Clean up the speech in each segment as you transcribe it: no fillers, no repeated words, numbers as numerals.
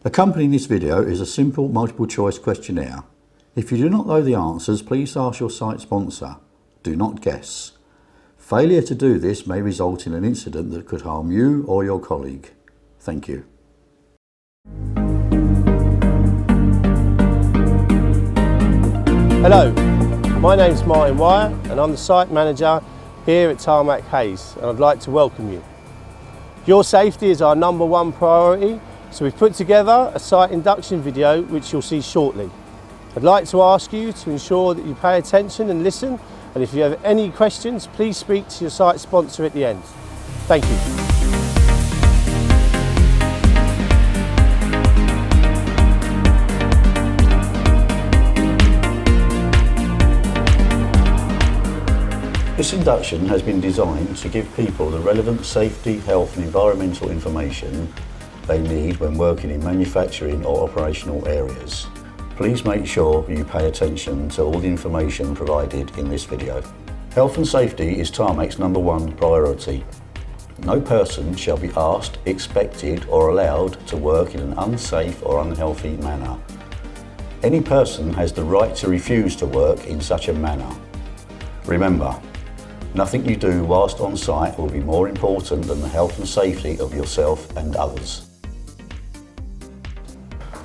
Accompanying this video is a simple multiple choice questionnaire. If you do not know the answers, please ask your site sponsor. Do not guess. Failure to do this may result in an incident that could harm you or your colleague. Thank you. Hello, my name's Martin Wire and I'm the site manager here at Tarmac Hayes, and I'd like to welcome you. Your safety is our #1 priority, so we've put together a site induction video which you'll see shortly. I'd like to ask you to ensure that you pay attention and listen, and if you have any questions, please speak to your site sponsor at the end. Thank you. This induction has been designed to give people the relevant safety, health and environmental information they need when working in manufacturing or operational areas. Please make sure you pay attention to all the information provided in this video. Health and safety is Tarmac's #1 priority. No person shall be asked, expected or allowed to work in an unsafe or unhealthy manner. Any person has the right to refuse to work in such a manner. Remember, nothing you do whilst on site will be more important than the health and safety of yourself and others.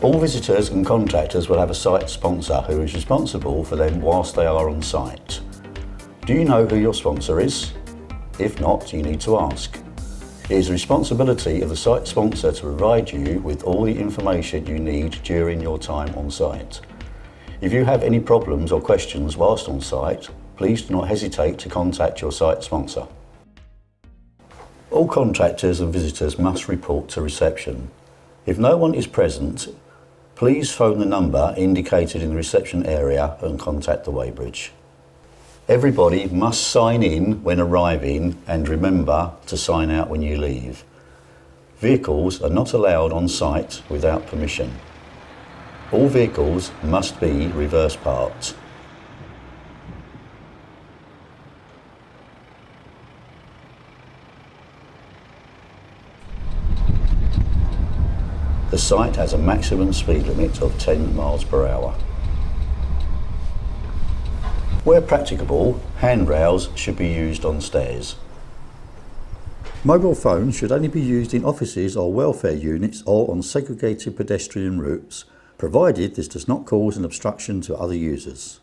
All visitors and contractors will have a site sponsor who is responsible for them whilst they are on site. Do you know who your sponsor is? If not, you need to ask. It is the responsibility of the site sponsor to provide you with all the information you need during your time on site. If you have any problems or questions whilst on site, please do not hesitate to contact your site sponsor. All contractors and visitors must report to reception. If no one is present, please phone the number indicated in the reception area and contact the weighbridge. Everybody must sign in when arriving and remember to sign out when you leave. Vehicles are not allowed on site without permission. All vehicles must be reverse parked. The site has a maximum speed limit of 10 miles per hour. Where practicable, handrails should be used on stairs. Mobile phones should only be used in offices or welfare units or on segregated pedestrian routes, provided this does not cause an obstruction to other users.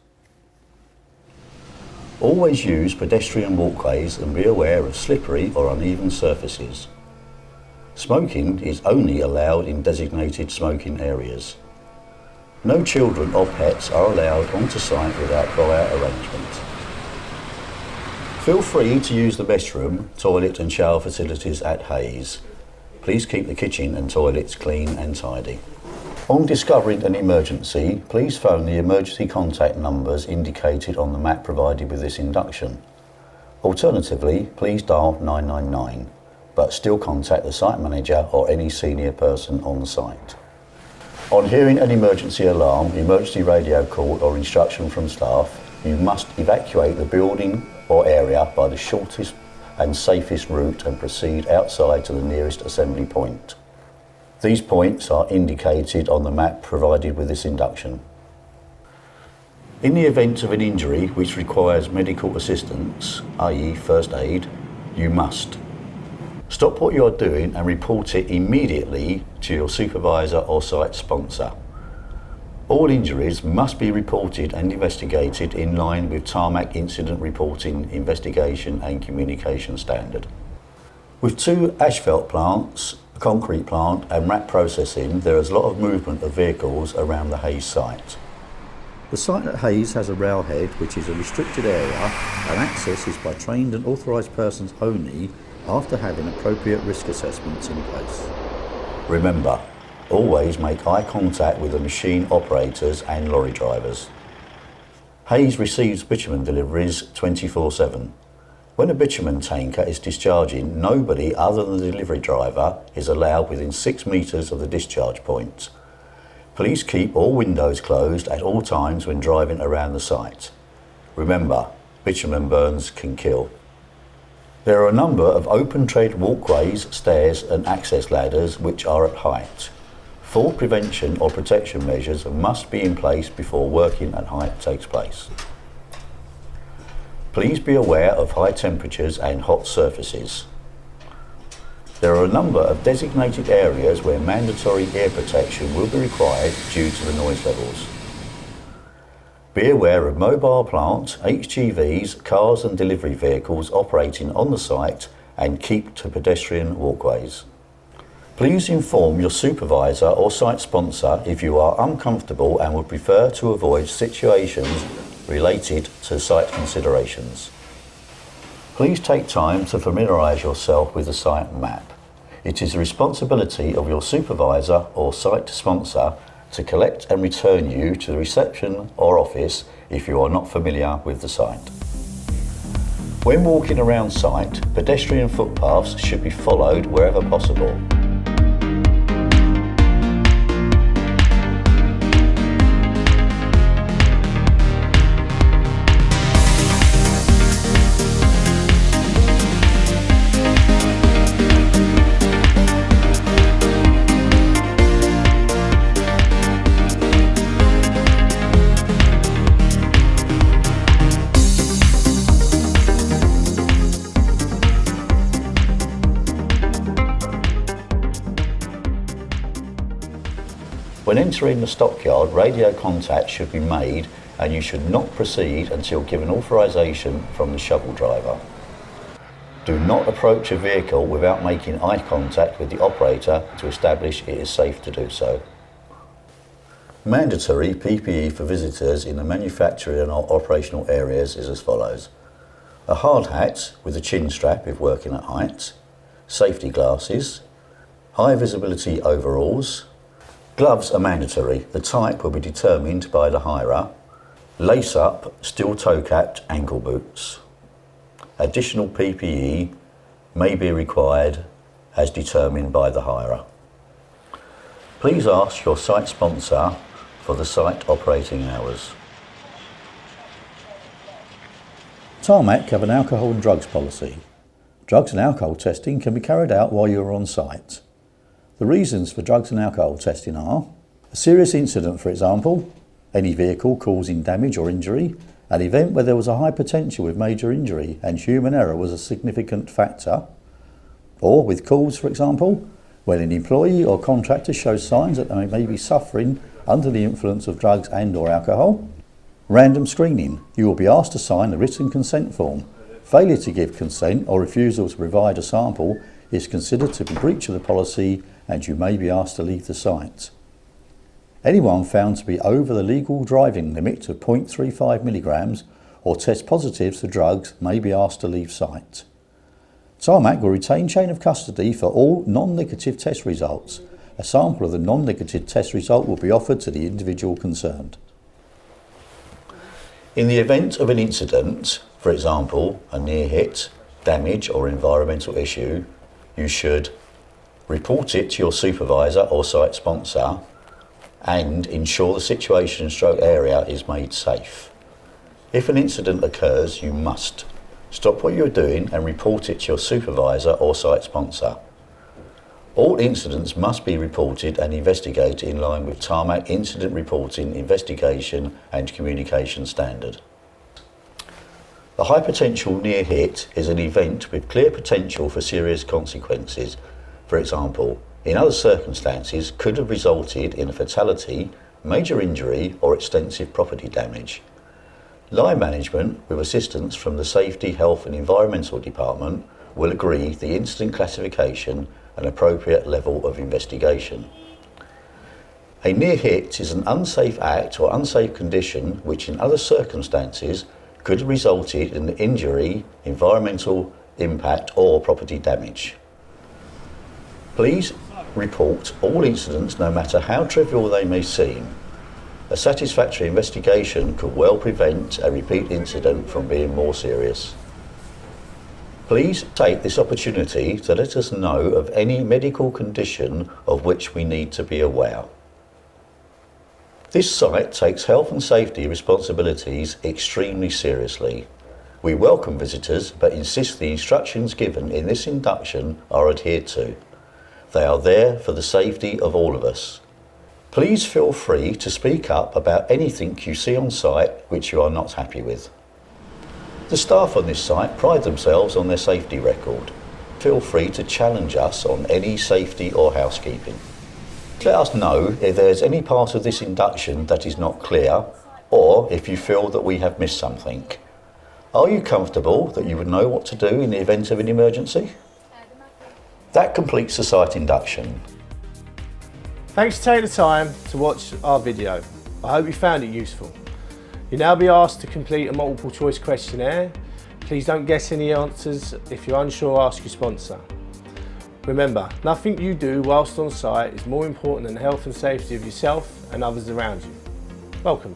Always use pedestrian walkways and be aware of slippery or uneven surfaces. Smoking is only allowed in designated smoking areas. No children or pets are allowed onto site without prior arrangement. Feel free to use the mess room, toilet and shower facilities at Hayes. Please keep the kitchen and toilets clean and tidy. On discovering an emergency, please phone the emergency contact numbers indicated on the map provided with this induction. Alternatively, please dial 999. But still contact the site manager or any senior person on the site. On hearing an emergency alarm, emergency radio call or instruction from staff, you must evacuate the building or area by the shortest and safest route and proceed outside to the nearest assembly point. These points are indicated on the map provided with this induction. In the event of an injury which requires medical assistance, i.e. first aid, you must stop what you are doing and report it immediately to your supervisor or site sponsor. All injuries must be reported and investigated in line with Tarmac Incident Reporting, Investigation and Communication Standard. With 2 asphalt plants, a concrete plant and wrap processing, there is a lot of movement of vehicles around the Hayes site. The site at Hayes has a railhead, which is a restricted area, and access is by trained and authorised persons only after having appropriate risk assessments in place. Remember, always make eye contact with the machine operators and lorry drivers. Hayes receives bitumen deliveries 24/7. When a bitumen tanker is discharging, nobody other than the delivery driver is allowed within 6 metres of the discharge point. Please keep all windows closed at all times when driving around the site. Remember, bitumen burns can kill. There are a number of open tread walkways, stairs and access ladders which are at height. Full prevention or protection measures must be in place before working at height takes place. Please be aware of high temperatures and hot surfaces. There are a number of designated areas where mandatory ear protection will be required due to the noise levels. Be aware of mobile plant, HGVs, cars and delivery vehicles operating on the site and keep to pedestrian walkways. Please inform your supervisor or site sponsor if you are uncomfortable and would prefer to avoid situations related to site considerations. Please take time to familiarise yourself with the site map. It is the responsibility of your supervisor or site sponsor to collect and return you to the reception or office if you are not familiar with the site. When walking around site, pedestrian footpaths should be followed wherever possible. When entering the stockyard, radio contact should be made and you should not proceed until given authorisation from the shovel driver. Do not approach a vehicle without making eye contact with the operator to establish it is safe to do so. Mandatory PPE for visitors in the manufacturing or operational areas is as follows. A hard hat with a chin strap if working at height, safety glasses, high visibility overalls. Gloves are mandatory. The type will be determined by the hirer. Lace-up, steel toe-capped ankle boots. Additional PPE may be required as determined by the hirer. Please ask your site sponsor for the site operating hours. Tarmac have an alcohol and drugs policy. Drugs and alcohol testing can be carried out while you are on site. The reasons for drugs and alcohol testing are a serious incident, for example, any vehicle causing damage or injury, an event where there was a high potential with major injury and human error was a significant factor, or with calls, for example, when an employee or contractor shows signs that they may be suffering under the influence of drugs and or alcohol. Random screening. You will be asked to sign a written consent form. Failure to give consent or refusal to provide a sample is considered to be breach of the policy and you may be asked to leave the site. Anyone found to be over the legal driving limit of 0.35 milligrams or test positives for drugs may be asked to leave site. Tarmac will retain chain of custody for all non-negative test results. A sample of the non-negative test result will be offered to the individual concerned. In the event of an incident, for example, a near hit, damage or environmental issue, you should report it to your supervisor or site sponsor and ensure the situation / area is made safe. If an incident occurs, you must stop what you're doing and report it to your supervisor or site sponsor. All incidents must be reported and investigated in line with Tarmac Incident Reporting, Investigation and Communication Standard. The high potential near hit is an event with clear potential for serious consequences. For example, in other circumstances could have resulted in a fatality, major injury or extensive property damage. Line management, with assistance from the Safety, Health and Environmental Department, will agree the incident classification and appropriate level of investigation. A near hit is an unsafe act or unsafe condition which in other circumstances could have resulted in injury, environmental impact or property damage. Please report all incidents no matter how trivial they may seem. A satisfactory investigation could well prevent a repeat incident from being more serious. Please take this opportunity to let us know of any medical condition of which we need to be aware. This site takes health and safety responsibilities extremely seriously. We welcome visitors but insist the instructions given in this induction are adhered to. They are there for the safety of all of us. Please feel free to speak up about anything you see on site which you are not happy with. The staff on this site pride themselves on their safety record. Feel free to challenge us on any safety or housekeeping. Let us know if there is any part of this induction that is not clear, or if you feel that we have missed something. Are you comfortable that you would know what to do in the event of an emergency? That completes the site induction. Thanks for taking the time to watch our video. I hope you found it useful. You'll now be asked to complete a multiple choice questionnaire. Please don't guess any answers. If you're unsure, ask your sponsor. Remember, nothing you do whilst on site is more important than the health and safety of yourself and others around you. Welcome.